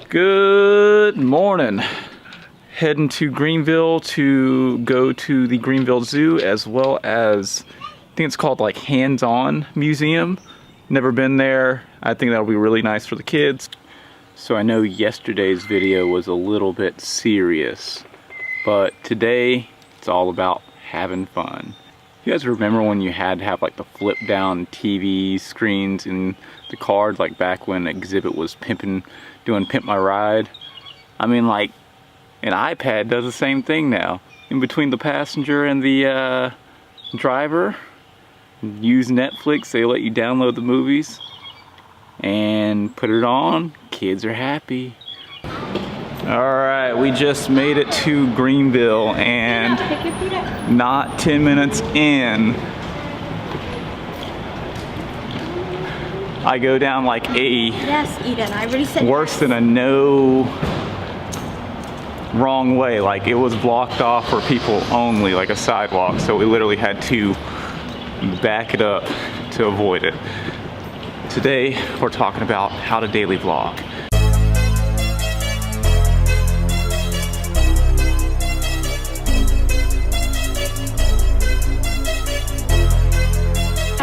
Good morning. Heading to Greenville to go to the Greenville Zoo, as well as I think it's called like Hands-On Museum. Never been there. I think that'll be really nice for the kids. So I know yesterday's video was a little bit serious, but today it's all about having fun. You guys remember when you had to have like the flip down TV screens in the cars, like back when Exhibit was doing Pimp My Ride? I mean, like, an iPad does the same thing now. In between the passenger and the driver, use Netflix, they let you download the movies and put it on. Kids are happy. Alright, we just made it to Greenville, and not 10 minutes in, I go down like yes, Eden, I already said worse yes. than a no wrong way. Like, it was blocked off for people only, like a sidewalk, so we literally had to back it up to avoid it. Today we're talking about how to daily vlog.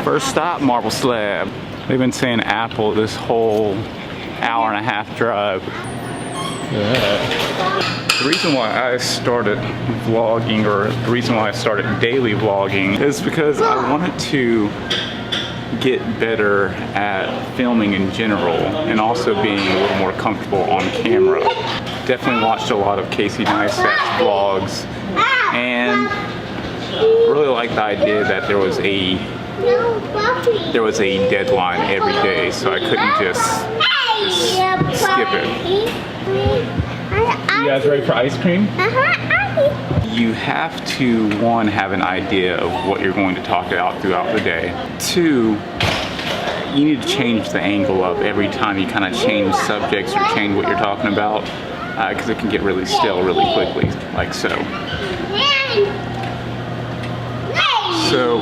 First stop, Marble Slab. They've been saying Apple this whole hour and a half drive. The reason why I started vlogging, or the reason why I started daily vlogging, is because I wanted to get better at filming in general, and also being a little more comfortable on camera. Definitely watched a lot of Casey Neistat's vlogs, and really liked the idea that there was a deadline every day, so I couldn't just skip it. You guys ready for ice cream? You have to, one, have an idea of what you're going to talk about throughout the day. Two, you need to change the angle of every time you kind of change subjects or change what you're talking about, because it can get really stale really quickly, like so. So,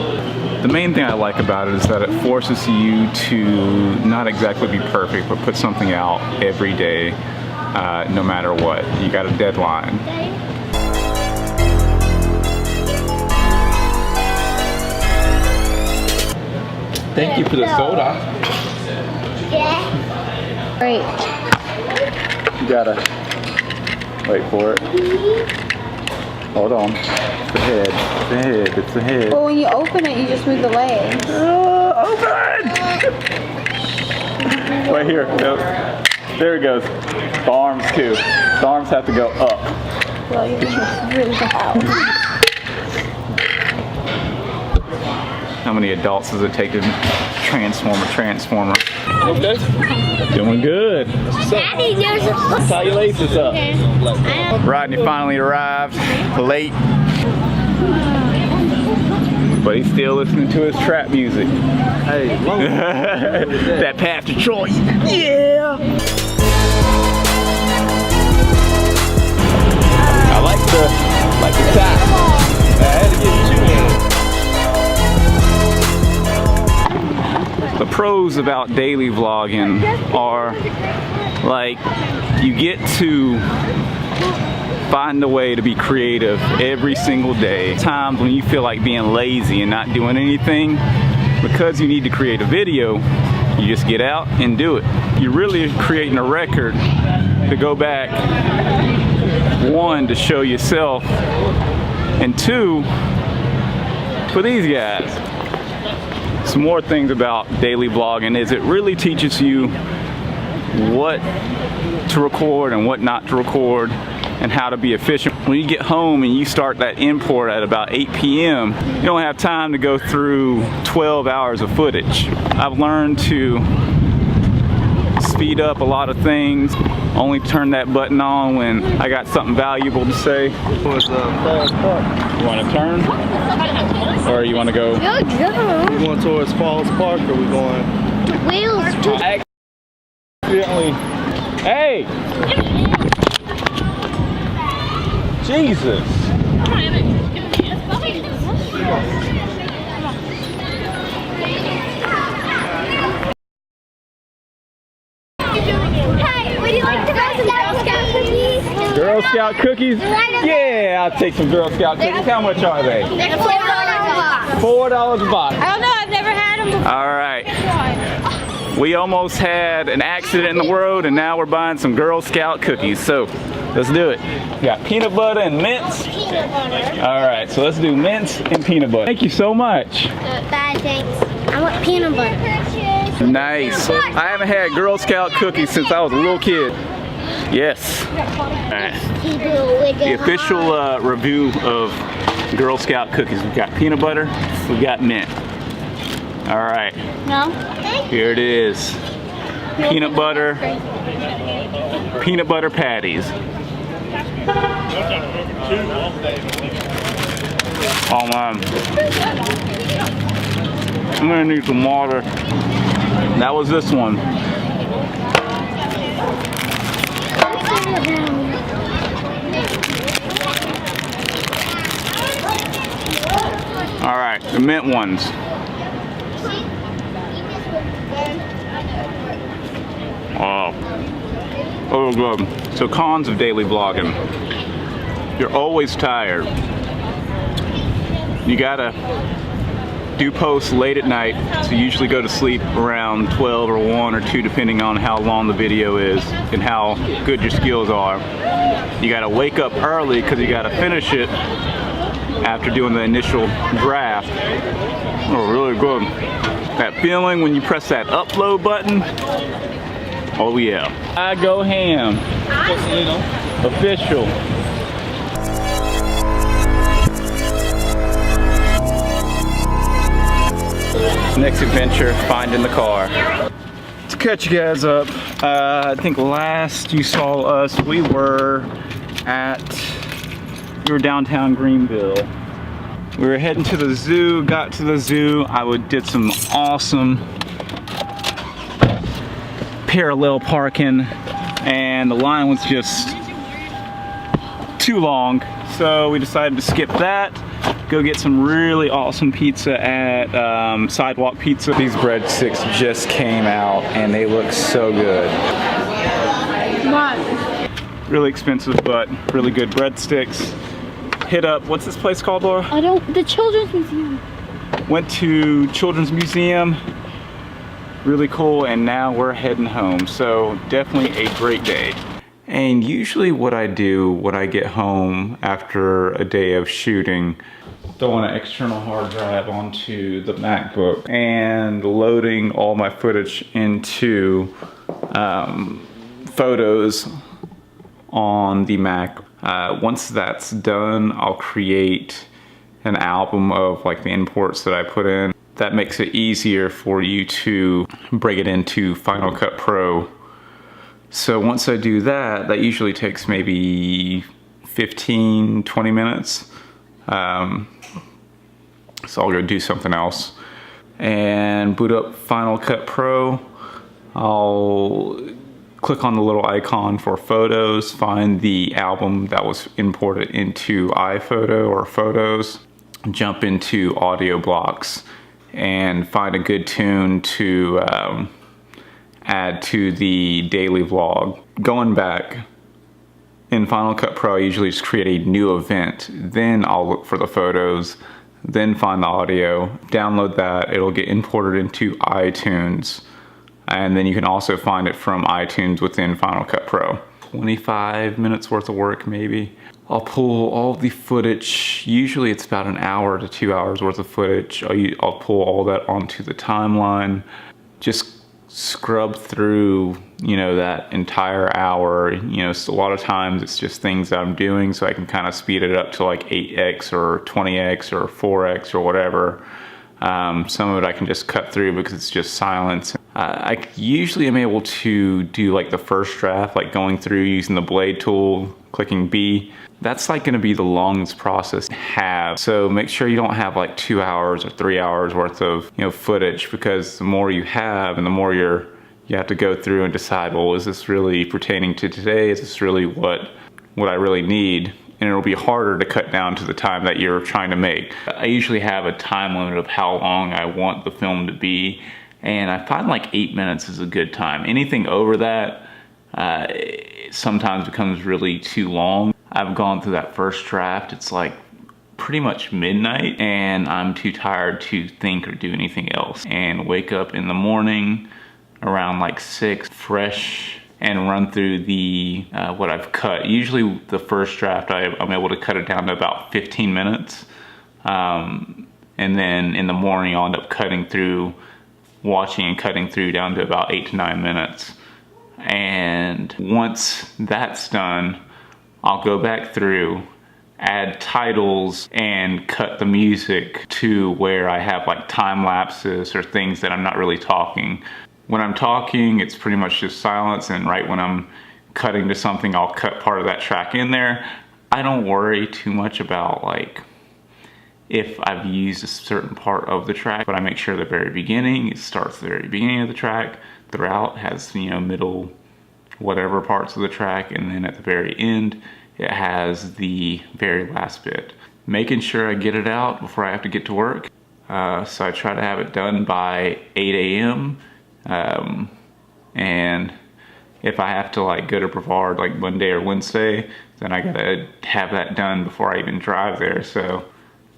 the main thing I like about it is that it forces you to not exactly be perfect, but put something out every day, no matter what. You got a deadline. Thank you for the soda. Yeah. Great. You gotta wait for it. Hold on. It's the head. It's the head. It's the head. Well, when you open it, you just move the legs. Open! Right here. Nope. There it goes. The arms too. The arms have to go up. Well, you're just really loud. How many adults does it take to transformer? Okay. Doing good. Daddy, there's a... Tie your laces up. Rodney finally arrived late, but he's still listening to his trap music. Hey, that Path to Troy. Yeah. I like the top. I had to get two in. The pros about daily vlogging are, like, you get to find a way to be creative every single day. Times when you feel like being lazy and not doing anything, because you need to create a video, you just get out and do it. You're really creating a record to go back, one, to show yourself, and two, for these guys. Some more things about daily vlogging is it really teaches you what to record and what not to record, and how to be efficient. When you get home and you start that import at about 8 p.m., you don't have time to go through 12 hours of footage. I've learned to speed up a lot of things, only turn that button on when I got something valuable to say. Towards Falls Park. You want to turn? Or you want to go? We going towards Falls Park, or we going? Wheels. Accidentally. Hey! Jesus! Hey, would you like to go to that Girl Scout cookies? Yeah, I'll take some Girl Scout cookies. How much are they? They're $4 a box. $4 a box. I don't know, I've never had them before. All right. We almost had an accident in the road and now we're buying some Girl Scout cookies. So let's do it. We got peanut butter and mints. Peanut butter. All right, so let's do mints and peanut butter. Thank you so much. Bye, thanks. I want peanut butter. Nice. I haven't had Girl Scout cookies since I was a little kid. Yes. All right. The official review of Girl Scout cookies. We've got peanut butter, we've got mint. All right. No? Here it is. Peanut butter patties. Oh man. I'm gonna need some water. That was this one. All right, the mint ones. Oh, good. So cons of daily vlogging. You're always tired. You gotta do posts late at night, so you usually go to sleep around 12 or 1 or 2 depending on how long the video is and how good your skills are. You gotta wake up early because you gotta finish it after doing the initial draft. Oh, really good. That feeling when you press that upload button. Oh yeah. I go ham. Official. Next adventure, finding the car. To catch you guys up, I think last you saw us, we were downtown Greenville. We were heading to the zoo, got to the zoo. I did some awesome parallel parking and the line was just too long. So we decided to skip that, go get some really awesome pizza at Sidewalk Pizza. These breadsticks just came out and they look so good. Really expensive, but really good breadsticks. Hit up, what's this place called, Laura? The Children's Museum. Went to Children's Museum. Really cool, and now we're heading home. So definitely a great day. And usually what I do when I get home after a day of shooting, throwing an external hard drive onto the MacBook and loading all my footage into photos on the Mac. Once that's done, I'll create an album of like the imports that I put in. That makes it easier for you to bring it into Final Cut Pro. So once I do that, that usually takes maybe 15, 20 minutes. So I'll go do something else. And boot up Final Cut Pro. I'll click on the little icon for photos, find the album that was imported into iPhoto or Photos, jump into audio blocks, and find a good tune to add to the daily vlog. Going back, in Final Cut Pro, I usually just create a new event. Then I'll look for the photos, then find the audio, download that. It'll get imported into iTunes. And then you can also find it from iTunes within Final Cut Pro. 25 minutes worth of work maybe. I'll pull all the footage. Usually it's about an hour to 2 hours worth of footage. I'll pull all that onto the timeline. Just scrub through, you know, that entire hour. You know, so a lot of times it's just things that I'm doing, so I can kind of speed it up to like 8x or 20x or 4x or whatever. Some of it I can just cut through because it's just silence. I usually am able to do like the first draft, like going through using the blade tool, clicking B. That's like gonna be the longest process to have. So make sure you don't have like 2 hours or 3 hours worth of, you know, footage, because the more you have and the more you have to go through and decide, well, is this really pertaining to today? Is this really what I really need? And it'll be harder to cut down to the time that you're trying to make. I usually have a time limit of how long I want the film to be, and I find like 8 minutes is a good time. Anything over that, it sometimes becomes really too long. I've gone through that first draft. It's like pretty much midnight and I'm too tired to think or do anything else, and wake up in the morning around like 6 fresh and run through the what I've cut. Usually the first draft I'm able to cut it down to about 15 minutes, and then in the morning I'll end up watching and cutting through down to about 8 to 9 minutes. And once that's done, I'll go back through, add titles, and cut the music to where I have like time lapses or things that I'm not really talking. When I'm talking, it's pretty much just silence, and right when I'm cutting to something, I'll cut part of that track in there. I don't worry too much about like if I've used a certain part of the track, but I make sure at the very beginning, it starts at the very beginning of the track, throughout has, you know, middle, whatever parts of the track, and then at the very end, it has the very last bit. Making sure I get it out before I have to get to work. So I try to have it done by 8 a.m. And if I have to like go to Brevard like Monday or Wednesday, then I gotta have that done before I even drive there. So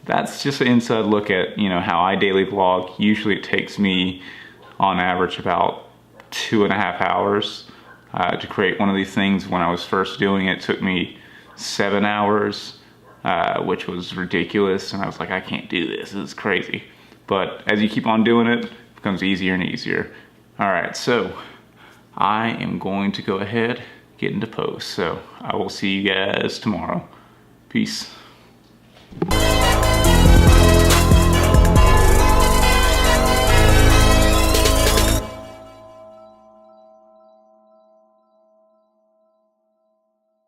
that's just an inside look at, you know, how I daily vlog. Usually it takes me on average about 2.5 hours to create one of these things. When I was first doing it, it took me 7 hours, which was ridiculous. And I was like, I can't do this, this is crazy. But as you keep on doing it, it becomes easier and easier. All right, so I am going to go ahead, get into post. So I will see you guys tomorrow. Peace.